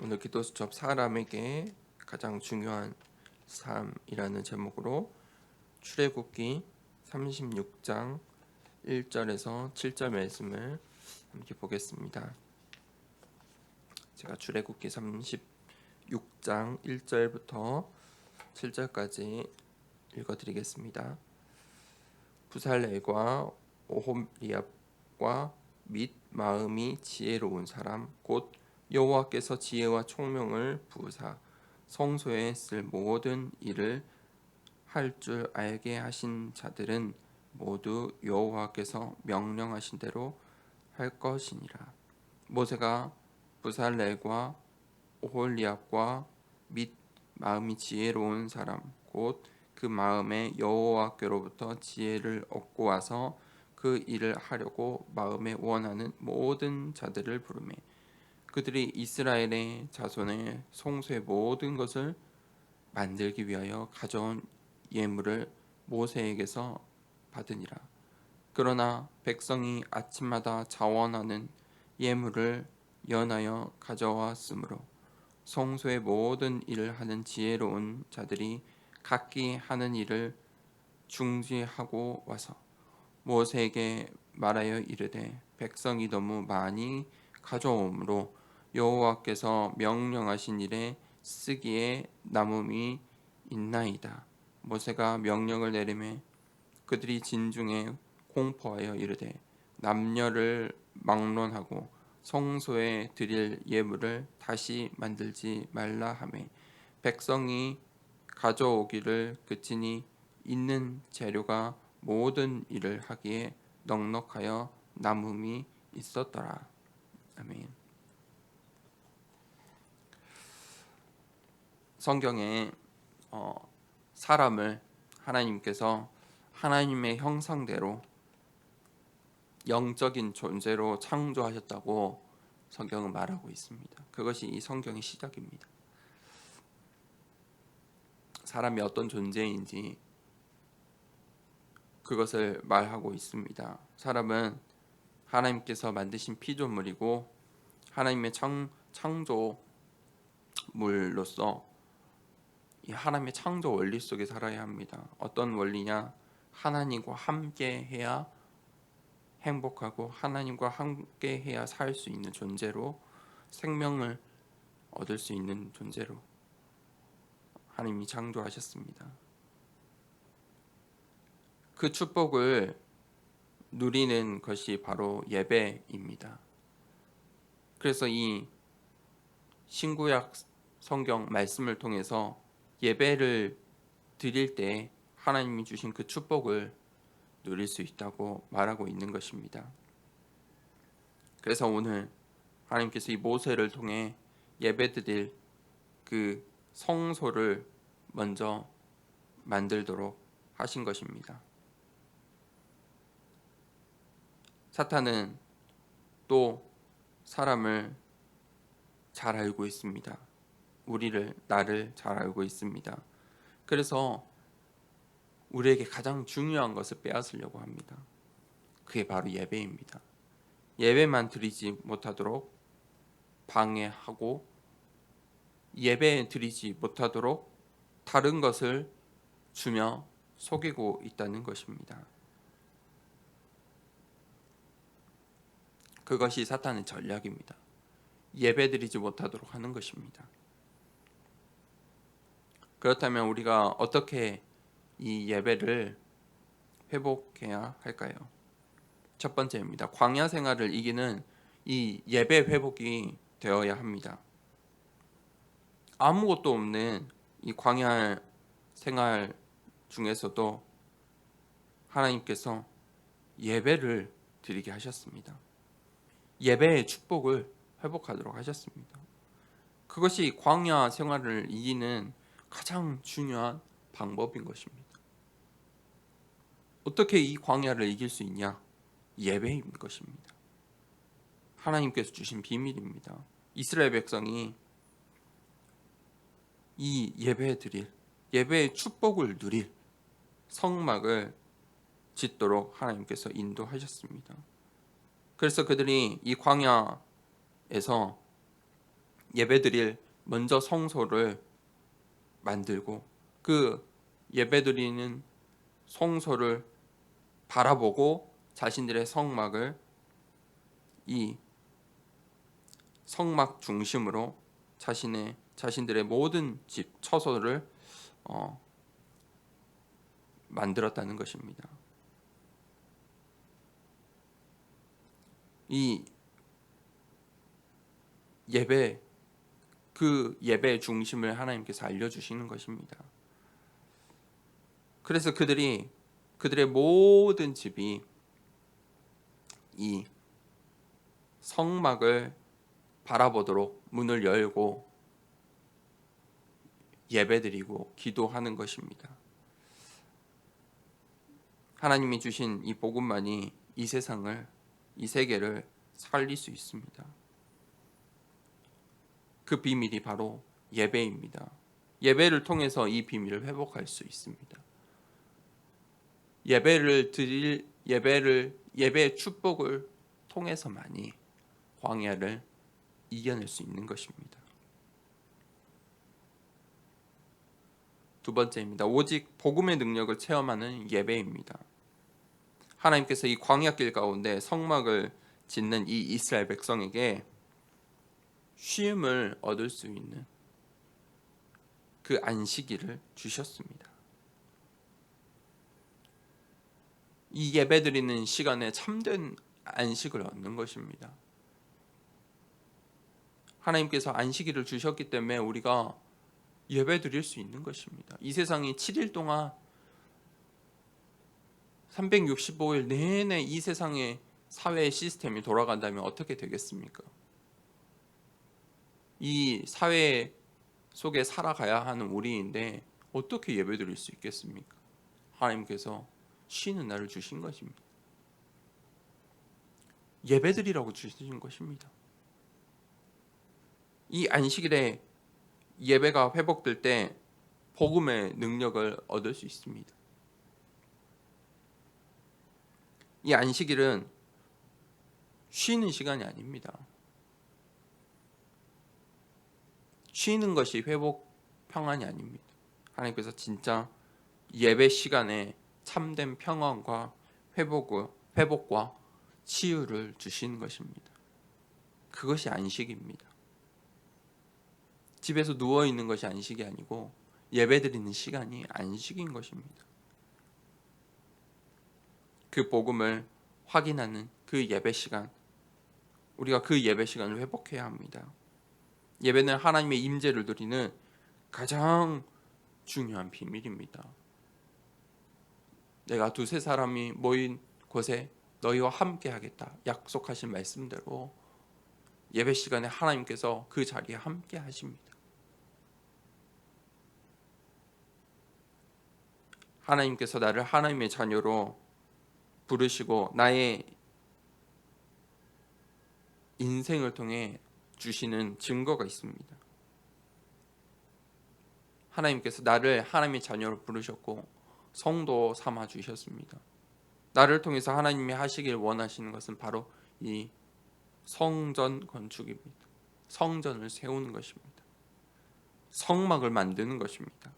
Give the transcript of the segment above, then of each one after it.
오늘 기도 수첩 사람에게 가장 중요한 삶이라는 제목으로 출애굽기 36장 1절에서 7절 말씀을 함께 보겠습니다. 제가 출애굽기 36장 1절부터 7절까지 읽어드리겠습니다. 부살렐과 오홀리압과 및 마음이 지혜로운 사람 곧 여호와께서 지혜와 총명을 부으사 성소에 쓸 모든 일을 할 줄 알게 하신 자들은 모두 여호와께서 명령하신 대로 할 것이니라. 모세가 부살렐과 오홀리압과 및 마음이 지혜로운 사람 곧 그 마음에 여호와께로부터 지혜를 얻고 와서 그 일을 하려고 마음에 원하는 모든 자들을 부르매 그들이 이스라엘의 자손의 성소의 모든 것을 만들기 위하여 가져온 예물을 모세에게서 받으니라. 그러나 백성이 아침마다 자원하는 예물을 연하여 가져왔으므로 성소의 모든 일을 하는 지혜로운 자들이 각기 하는 일을 중지하고 와서 모세에게 말하여 이르되 백성이 너무 많이 가져오므로 여호와께서 명령하신 일에 쓰기에 남음이 있나이다. 모세가 명령을 내리매 그들이 진중에 공포하여 이르되 남녀를 막론하고 성소에 드릴 예물을 다시 만들지 말라 하매 백성이 가져오기를 그치니 있는 재료가 모든 일을 하기에 넉넉하여 남음이 있었더라. 아멘. 성경에 사람을 하나님께서 하나님의 형상대로 영적인 존재로 창조하셨다고 성경은 말하고 있습니다. 그것이 이 성경의 시작입니다. 사람이 어떤 존재인지 그것을 말하고 있습니다. 사람은 하나님께서 만드신 피조물이고 하나님의 창조물로서 이 하나님의 창조 원리 속에 살아야 합니다. 어떤 원리냐? 하나님과 함께 해야 행복하고 하나님과 함께 해야 살 수 있는 존재로 생명을 얻을 수 있는 존재로 하나님이 창조하셨습니다. 그 축복을 누리는 것이 바로 예배입니다. 그래서 이 신구약 성경 말씀을 통해서 예배를 드릴 때 하나님이 주신 그 축복을 누릴 수 있다고 말하고 있는 것입니다. 그래서 오늘 하나님께서 이 모세를 통해 예배드릴 그 성소를 먼저 만들도록 하신 것입니다. 사탄은 또 사람을 잘 알고 있습니다. 나를 잘 알고 있습니다. 그래서 우리에게 가장 중요한 것을 빼앗으려고 합니다. 그게 바로 예배입니다. 예배만 드리지 못하도록 방해하고 예배 드리지 못하도록 다른 것을 주며 속이고 있다는 것입니다. 그것이 사탄의 전략입니다. 예배 드리지 못하도록 하는 것입니다. 그렇다면 우리가 어떻게 이 예배를 회복해야 할까요? 첫 번째입니다. 광야 생활을 이기는 이 예배 회복이 되어야 합니다. 아무것도 없는 이 광야 생활 중에서도 하나님께서 예배를 드리게 하셨습니다. 예배의 축복을 회복하도록 하셨습니다. 그것이 광야 생활을 이기는 가장 중요한 방법인 것입니다. 어떻게 이 광야를 이길 수 있냐? 예배인 것입니다. 하나님께서 주신 비밀입니다. 이스라엘 백성이 이 예배의 축복을 누릴 성막을 짓도록 하나님께서 인도하셨습니다. 그래서 그들이 이 광야에서 예배드릴 먼저 성소를 만들고 그 예배드리는 성소를 바라보고 자신들의 성막을 이 성막 중심으로 자신들의 모든 집 처소를 만들었다는 것입니다. 이 그 예배의 중심을 하나님께서 알려주시는 것입니다. 그래서 그들의 모든 집이 이 성막을 바라보도록 문을 열고 예배드리고 기도하는 것입니다. 하나님이 주신 이 복음만이 이 세상을, 이 세계를 살릴 수 있습니다. 그 비밀이 바로 예배입니다. 예배를 통해서 이 비밀을 회복할 수 있습니다. 예배의 축복을 통해서만이 광야를 이겨낼 수 있는 것입니다. 두 번째입니다. 오직 복음의 능력을 체험하는 예배입니다. 하나님께서 이 광야길 가운데 성막을 짓는 이 이스라엘 백성에게 쉼을 얻을 수 있는 그 안식일을 주셨습니다. 이 예배드리는 시간에 참된 안식을 얻는 것입니다. 하나님께서 안식일을 주셨기 때문에 우리가 예배드릴 수 있는 것입니다. 이 세상이 7일 동안 365일 내내 이 세상의 사회의 시스템이 돌아간다면 어떻게 되겠습니까? 이 사회 속에 살아가야 하는 우리인데 어떻게 예배드릴 수 있겠습니까? 하나님께서 쉬는 날을 주신 것입니다. 예배드리라고 주신 것입니다. 이 안식일에 예배가 회복될 때 복음의 능력을 얻을 수 있습니다. 이 안식일은 쉬는 시간이 아닙니다. 쉬는 것이 회복 평안이 아닙니다. 하나님께서 진짜 예배 시간에 참된 평안과 회복과 치유를 주시는 것입니다. 그것이 안식입니다. 집에서 누워 있는 것이 안식이 아니고 예배드리는 시간이 안식인 것입니다. 그 복음을 확인하는 그 예배 시간, 우리가 그 예배 시간을 회복해야 합니다. 예배는 하나님의 임재를 누리는 가장 중요한 비밀입니다. 내가 두세 사람이 모인 곳에 너희와 함께 하겠다 약속하신 말씀대로 예배 시간에 하나님께서 그 자리에 함께 하십니다. 하나님께서 나를 하나님의 자녀로 부르시고 나의 인생을 통해 주시는 증거가 있습니다. 하나님께서 나를 하나님의 자녀로 부르셨고 성도 삼아 주셨습니다. 나를 통해서 하나님이 하시길 원하시는 것은 바로 이 성전 건축입니다. 성전을 세우는 것입니다. 성막을 만드는 것입니다.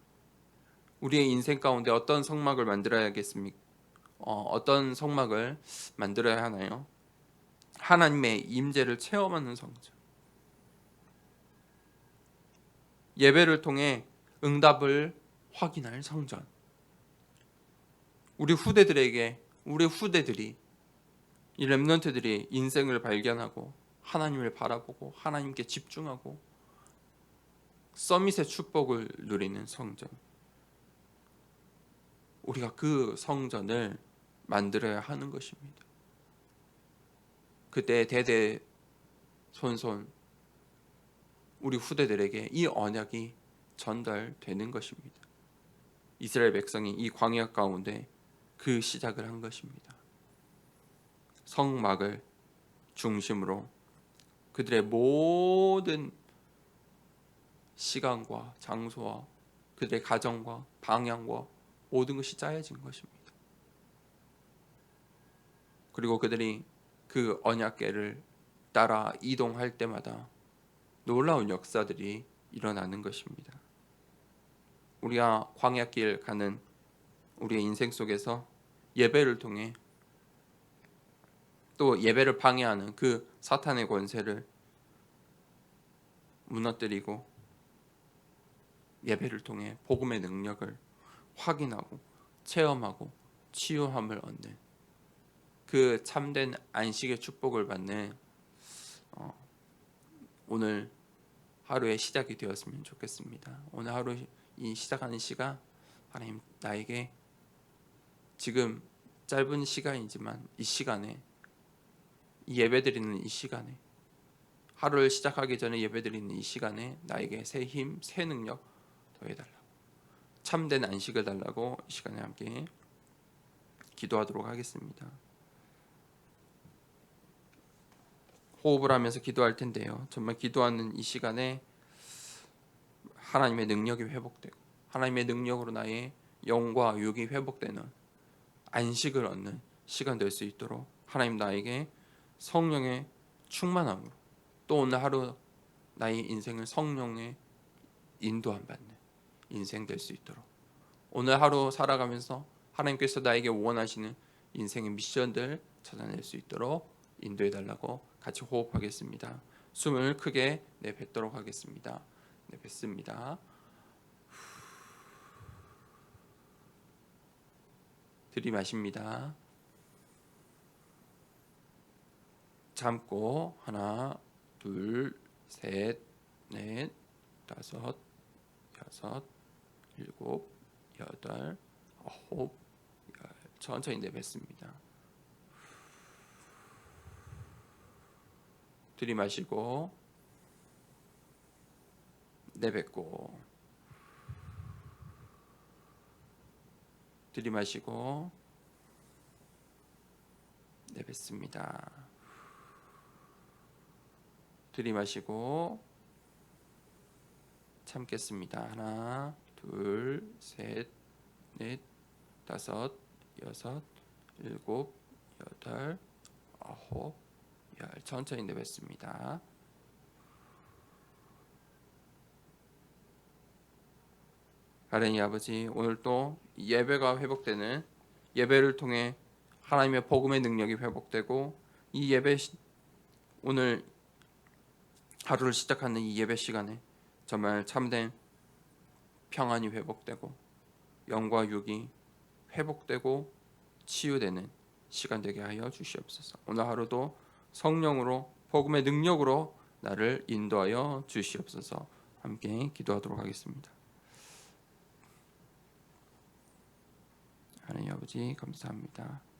우리의 인생 가운데 어떤 성막을 만들어야겠습니까? 어떤 성막을 만들어야 하나요? 하나님의 임재를 체험하는 성전. 예배를 통해 응답을 확인할 성전. 우리 후대들이 이 렘넌트들이 인생을 발견하고 하나님을 바라보고 하나님께 집중하고 서밋의 축복을 누리는 성전. 우리가 그 성전을 만들어야 하는 것입니다. 그때 대대손손 우리 후대들에게 이 언약이 전달되는 것입니다. 이스라엘 백성이 이 광야 가운데 그 시작을 한 것입니다. 성막을 중심으로 그들의 모든 시간과 장소와 그들의 가정과 방향과 모든 것이 짜여진 것입니다. 그리고 그들이 그 언약궤를 따라 이동할 때마다 놀라운 역사들이 일어나는 것입니다. 우리가 광야길 가는 우리의 인생 속에서 예배를 통해 또 예배를 방해하는 그 사탄의 권세를 무너뜨리고 예배를 통해 복음의 능력을 확인하고 체험하고 치유함을 얻는 그 참된 안식의 축복을 받는 오늘 하루의 시작이 되었으면 좋겠습니다. 오늘 하루 이 시작하는 시간 하나님 나에게 지금 짧은 시간이지만 이 시간에 이 예배드리는 이 시간에 하루를 시작하기 전에 예배드리는 이 시간에 나에게 새 힘, 새 능력 더해달라고 참된 안식을 달라고 이 시간에 함께 기도하도록 하겠습니다. 호흡을 하면서 기도할 텐데요. 정말 기도하는 이 시간에 하나님의 능력이 회복되고 하나님의 능력으로 나의 영과 육이 회복되는 안식을 얻는 시간 될 수 있도록 하나님 나에게 성령의 충만함으로 또 오늘 하루 나의 인생을 성령의 인도함 받는 인생 될 수 있도록 오늘 하루 살아가면서 하나님께서 나에게 원하시는 인생의 미션들 찾아낼 수 있도록 인도해 달라고 같이 호흡하겠습니다. 숨을 크게 내뱉도록 하겠습니다. 내뱉습니다. 들이마십니다. 참고 하나, 둘, 셋, 넷, 다섯, 여섯, 일곱, 여덟, 아홉, 열. 천천히 내뱉습니다. 들이마시고 내뱉고 들이마시고 내뱉습니다. 들이마시고 참겠습니다. 하나, 둘, 셋, 넷, 다섯, 여섯, 일곱, 여덟, 아홉, 열. 천천히 내뱉습니다. 하나님 아버지, 오늘 또 예배가 회복되는 예배를 통해 하나님의 복음의 능력이 회복되고 이 예배 오늘 하루를 시작하는 이 예배 시간에 정말 참된 평안이 회복되고 영과 육이 회복되고 치유되는 시간 되게 하여 주시옵소서. 오늘 하루도 성령으로 복음의 능력으로 나를 인도하여 주시옵소서. 함께 기도하도록 하겠습니다. 하나님 아버지 감사합니다.